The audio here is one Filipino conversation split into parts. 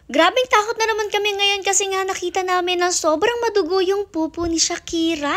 Grabing takot na naman kami ngayon kasi nga nakita namin na sobrang madugo yung pupo ni Shakira.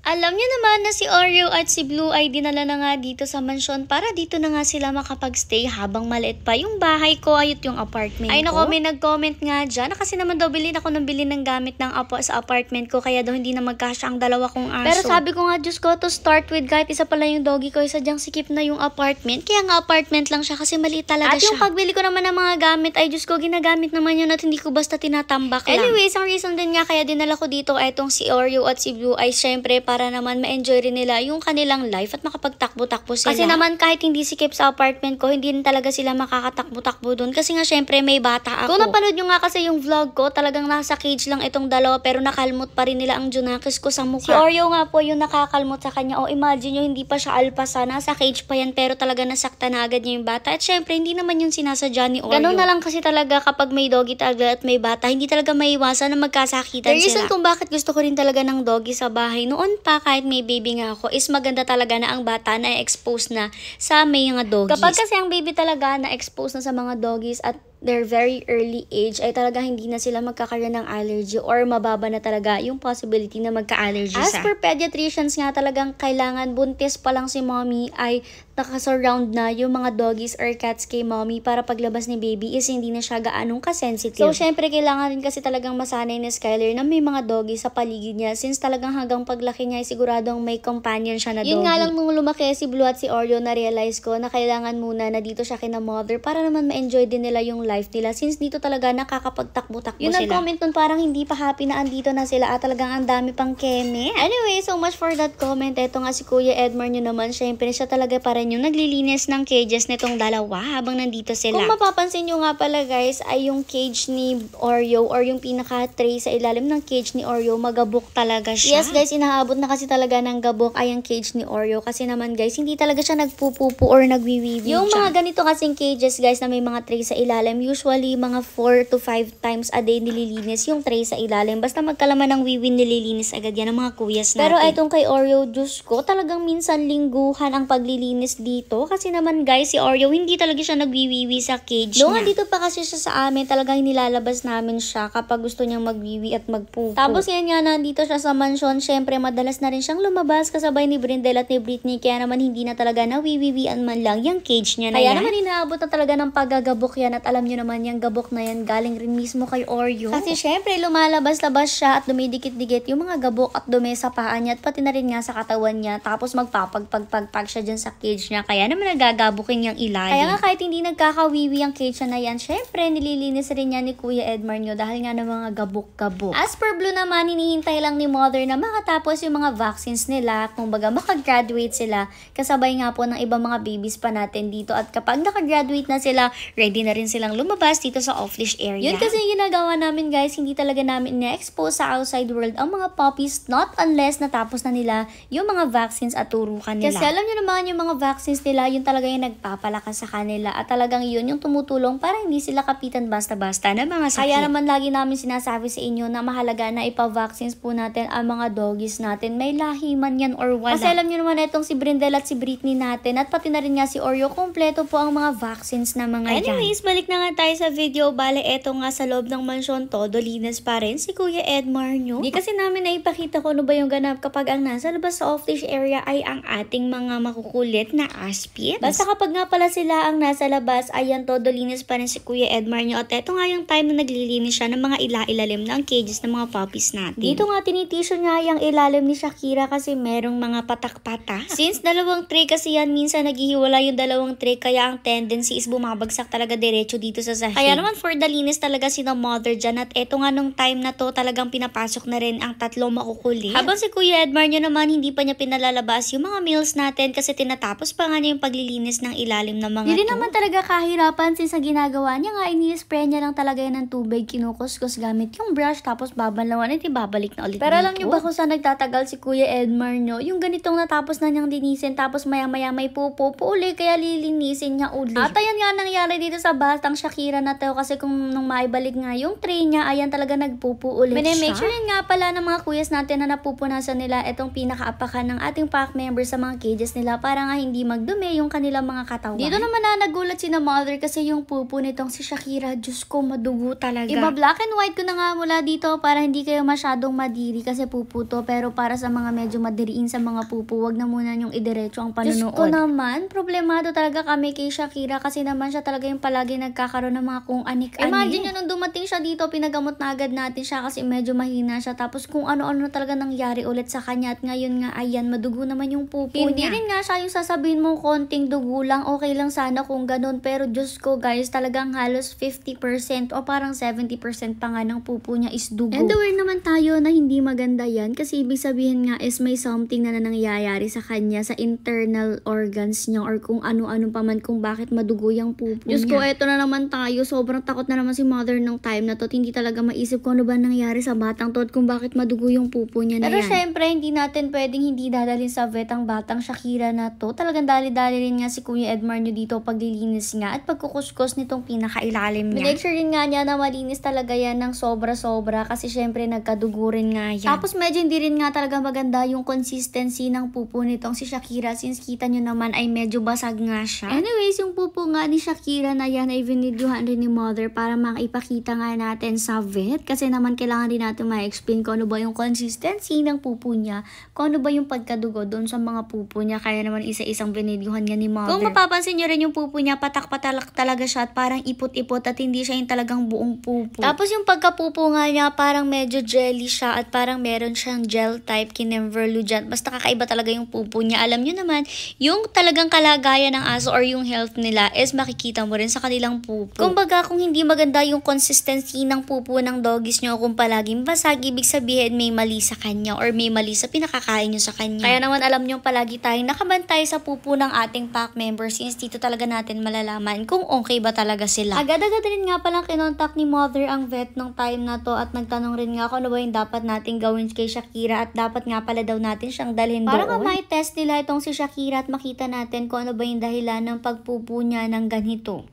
Alam niyo naman na si Oreo at si Blue ay dinala na nga dito sa mansyon para dito na nga sila makapagstay habang maliit pa yung bahay ko ayot yung apartment ko. Ay nako, may nag-comment nga dyan na kasi naman daw bilhin ako ng bilhin ng gamit ng apo sa apartment ko kaya daw hindi na magkasya ang dalawa kong aso. Pero sabi ko nga, Diyos ko, to start with kahit isa pala yung doggy ko, sadyang sikip na yung apartment. Kaya nga apartment lang siya kasi maliit talaga siya. At yung pagbili ko naman ng mga gamit ay Diyos ko, ginagamit naman yun at hindi ko basta tinatambak lang. Anyways, ang reason din nga kaya dinala ko dito etong si Oreo at si Blue ay syempre para naman ma-enjoy rin nila yung kanilang life at makapagtakbo-takbo sila. Kasi naman kahit hindi sikip sa apartment ko, hindi rin talaga sila makakatakbo-takbo dun kasi nga syempre may bata ako. Kung napanood nyo nga kasi yung vlog ko, talagang nasa cage lang itong dalawa pero nakalmot pa rin nila ang junakis ko sa mukha. Si Oreo nga po yung nakakalmot sa kanya. O imagine nyo, hindi pa siya alpasa, nasa cage pa yan pero talaga nasakta na agad niya yung bata. At syempre, hindi naman yung sinasadya ni Oreo. Ganun na lang kasi talaga kapag may doggy talaga at may bata, hindi talaga maiwasan na magkasakitan sila. The reason kung bakit gusto ko rin talaga ng doggy sa bahay noon pa, kahit may baby nga ako, is maganda talaga na ang bata na expose na sa may mga doggies. Kapag kasi ang baby talaga na expose na sa mga doggies at their very early age ay talaga hindi na sila magkakaroon ng allergy or mababa na talaga yung possibility na magka-allergy sa. As per pediatricians nga talagang kailangan buntis pa lang si mommy ay nakasurround na yung mga doggies or cats kay mommy para paglabas ni baby is hindi na siya gaanong ka-sensitive. So, syempre, kailangan rin kasi talagang masanay ni Skyler na may mga doggies sa paligid niya since talagang hanggang paglaki niya ay siguradong may companion siya na doggy. Yun nga lang nung lumaki si Blue at si Oreo na-realize ko na kailangan muna na dito siya kina mother para naman ma-enjoy din nila yung life nila since dito talaga nakakapagtakbo-takbo sila. Yung nag-comment nun parang hindi pa happy na andito na sila at talagang ang dami pang keme. Anyway, so much for that comment. Ito nga si Kuya Edmar nyo naman, syempre siya talaga pa rin yung naglilinis ng cages nitong dalawa habang nandito sila. Kung mapapansin nyo nga pala guys, ay yung cage ni Oreo or yung pinaka-tray sa ilalim ng cage ni Oreo, magabok talaga siya. Yes guys, inaabot na kasi talaga ng gabok ay ang cage ni Oreo kasi naman guys, hindi talaga siya nagpupupo or nagwiwiwi. Yung mga ganito kasing cages guys na may mga tray sa ilalim, usually mga 4 to 5 times a day nililinis yung tray sa ilalim. Basta magkalaman ng wiwin, nililinis agad yan ng mga kuyas natin. Pero itong kay Oreo, Diyos ko, talagang minsan lingguhan ang paglilinis dito. Kasi naman guys, si Oreo, hindi talaga siya nagwiwiwi sa cage niya. Dito pa kasi siya sa amin, talagang nilalabas namin siya kapag gusto niyang magwiwi at magpupo. Tapos yan nga, nandito siya sa mansyon, syempre madalas na rin siyang lumabas kasabay ni Brindel at ni Britney. Kaya naman hindi na talaga nawiwiwian man lang yung cage niya na yan. Kaya naman inaabot na talaga ng paggagabok yan at alam niyo naman yung gabok na yan galing rin mismo kay Oreo. Kasi syempre lumalabas-labas siya at dumidikit-dikit yung mga gabok at dumi sa paa niya at pati na rin nga sa katawan niya. Tapos magpapagpagpag siya dyan sa cage niya. Kaya naman nagagabukin yung ilalim. Kaya nga kahit hindi nagkakawiwi ang cage na yan, syempre nililinis rin niya ni Kuya Edmar nyo dahil nga ng mga gabok-gabok. As per Blue naman, hinihintay lang ni mother na makatapos yung mga vaccines nila. Kumbaga makagraduate sila kasabay nga po ng ibang mga babies pa natin dito. At kapag nakagraduate na sila, ready na rin silang lumabas dito sa off-leash area. Yun kasi yung ginagawa namin guys, hindi talaga namin na-expose sa outside world ang mga puppies not unless natapos na nila yung mga vaccines at turukan nila. Kasi alam nyo naman yung mga vaccines nila, yun talaga yung nagpapalakas sa kanila at talagang yun yung tumutulong para hindi sila kapitan basta-basta na mga sakit. Kaya naman lagi namin sinasabi sa inyo na mahalaga na ipa-vaccines po natin ang mga doggies natin. May lahi man yan or wala. Kasi alam nyo naman itong si Brindel at si Britney natin at pati na rin nga si Oreo, kompleto po ang mga vaccines na mga yan. Anyways, balik na nga tayo sa video. Bale, eto nga sa loob ng mansyon, todo linis pa rin si Kuya Edmar nyo. Di kasi namin naipakita ko ano ba yung ganap kapag ang nasa labas sa off-leash area ay ang ating mga makukulit na aspins. Basta kapag nga pala sila ang nasa labas, ayan, todo linis pa rin si Kuya Edmar nyo. At eto nga yung time na naglilinis siya ng mga ilalim ng cages ng mga puppies natin. Dito nga tinitisyo niya yung ilalim ni Shakira kasi merong mga patak-patak. Since dalawang tray kasi yan, minsan naghihiwala yung dalawang tray kaya ang tendency is bumabagsak talaga diretso dito sa sahig. Kaya naman for the linis talaga si na mother dyan at eto nga nung time na to talagang pinapasok na rin ang tatlong makukulit. Habang si Kuya Edmar nyo naman hindi pa niya pinalalabas yung mga meals natin kasi tinatapos pa nga niya yung paglilinis ng ilalim ng mga hindi naman talaga kahirapan since ang ginagawa niya nga ini-spray niya lang talaga yan ng tubig, kinukuskus gamit yung brush tapos babanlawan at ibabalik na ulit. Pero alam niyo ba kung saan nagtatagal si Kuya Edmar nyo? Yung ganitong natapos na niyang linisin tapos maya-maya may pupo uli kaya lilinisin niya ulit. At ayan nga nangyari dito sa batang Shakira na to kasi kung nung maibalik nga yung tray niya, ayan talaga nagpupo ulit siya. Make sure rin nga pala ng mga kuyas natin na napupunasan nila itong pinakaapakan ng ating pack members sa mga cages nila para nga hindi magdumi yung kanilang mga katawan. Dito naman na nagulat si na mother kasi yung pupo nitong si Shakira, Diyos ko, madugo talaga. Iba black and white ko na nga mula dito para hindi kayo masyadong madiri kasi pupo to, pero para sa mga medyo madiriin sa mga pupo, wag na muna yung idiretso ang panunood. Diyos ko naman, problemado talaga kami kay Shakira kasi naman siya talaga yung palagi nagkakaroon ng mga kung anik-anik. Imagine nyo nung dumating siya dito, pinagamot na agad natin siya kasi medyo mahina siya, tapos kung ano-ano talaga nangyari ulit sa kanya at ngayon nga ayan, madugo naman yung pupo niya. Hindi rin nga siya yung sasabihin mong konting dugo lang, okay lang sana kung ganun, pero Diyos ko guys, talagang halos 50% o parang 70% pa nga ng pupo niya is dugo. And aware naman tayo na hindi maganda yan kasi ibig sabihin nga is may something na nangyayari sa kanya sa internal organs niya or kung ano-ano pa man kung bakit madugo yung pupo niya. Diyos ko, eto na naman tayo. Sobrang takot na naman si mother ng time na to. Hindi talaga maisip kung ano ba nangyari sa batang to at kung bakit madugo yung pupo niya na yan. Pero syempre, hindi natin pwedeng hindi dadalhin sa vet ang batang Shakira na to. Talagang dali-dali rin nga si Kuya Edmar nyo dito paglilinis nga at pagkukuskus nitong pinakailalim niya. Make sure rin nga niya na malinis talaga yan ng sobra-sobra kasi syempre nagkadugo rin nga yan. Tapos medyo hindi rin nga talaga maganda yung consistency ng pupo nitong si Shakira since kita nyo naman ay medyo basag nga siya. Anyways, yung pupo nga ni Shakira na yan ay vinidyohan rin ni mother para maipakita nga natin sa vet kasi naman kailangan din natin ma-explain kung ano ba yung consistency ng pupo niya, kung ano ba yung pagkadugo doon sa mga pupo niya, kaya naman isa-isang vinidyohan nga ni mother. Kung mapapansin nyo rin yung pupo niya, patak-patalak talaga siya at parang ipot-ipot at hindi siya yung talagang buong pupo. Tapos yung pagkapupo nga niya, parang medyo jelly siya at parang meron siyang gel type kinemverlugian. Basta kakaiba talaga yung pupo niya. Alam nyo naman, yung talagang kalagayan ng aso or yung health nila is makikita mo rin sa kanilang pupo. Kumbaga, kung hindi maganda yung consistency ng pupo ng doggies nyo, kung palaging basag, ibig sabihin may mali sa kanya or may mali sa pinakakain nyo sa kanya. Kaya naman alam nyo palagi tayong nakabantay sa pupo ng ating pack members since dito talaga natin malalaman kung okay ba talaga sila. Agad-agad rin nga palang kinontak ni mother ang vet nung time na to at nagtanong rin nga kung ano ba yung dapat natin gawin kay Shakira at dapat nga pala daw natin siyang dalhin doon. Para nga may test nila itong si Shakira at makita natin kung ano ba yung dahilan ng pagpupo niya ng ganito.